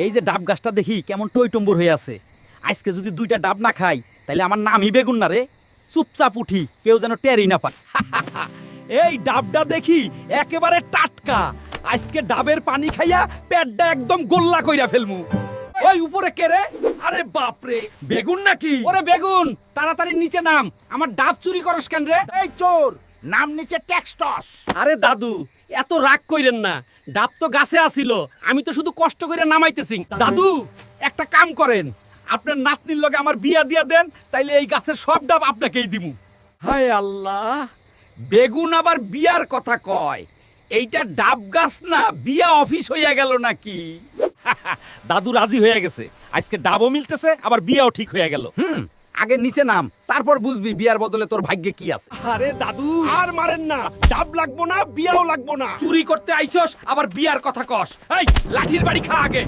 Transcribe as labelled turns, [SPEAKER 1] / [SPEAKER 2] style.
[SPEAKER 1] এই যে ডাব গাছটা দেখি কেমন টইটম্বুর হয়ে আছে, আজকে যদি 2টা ডাব না খাই তাহলে আমার নামই বেগুন না রে। চুপচাপ উঠি, কেউ যেন টেরই না পায়। এই ডাবটা দেখি একেবারে টাটকা, আজকে ডাবের পানি খাইয়া পেটটা একদম গোল্লা কইরা ফেলমু। ওই উপরে কে রে? আরে বাপ রে, বেগুন নাকি? ওরে বেগুন, তাড়াতাড়ি নিচে নাম, আমার ডাব চুরি করস কেন রে?
[SPEAKER 2] এই চোর, নাম নিচে ট্যাক্সটস।
[SPEAKER 1] আরে দাদু, এত রাগ কইরেন না, ডাব তো গাছে আসিল, আমি তো শুধু কষ্ট করে নামাইতেছি। দাদু একটা কাম করেন, আপনার নাতনির লগে আমার বিয়া দিয়া দেন, তাইলে এই গাছের সব ডাব আপনাকেই দিমু। হায় আল্লাহ, বেগুন আবার বিয়ার কথা কয়, এইটা ডাব গাছ না বিয়া অফিস হইয়া গেল নাকি? দাদু রাজি হয়ে গেছে, আজকে ডাবও মিলতেছে আবার বিয়াও ঠিক হয়ে গেল। আগে নিচে নাম, তারপর বুঝবি বিয়ার বদলে তোর ভাগ্যে কি আছে।
[SPEAKER 2] আরে দাদু আর মারেন না, ডাব লাগবো না, বিয়াও লাগবো না।
[SPEAKER 1] চুরি করতে আইছস আবার বিয়ার কথা কস। এই লাঠির বাড়ি খা আগে।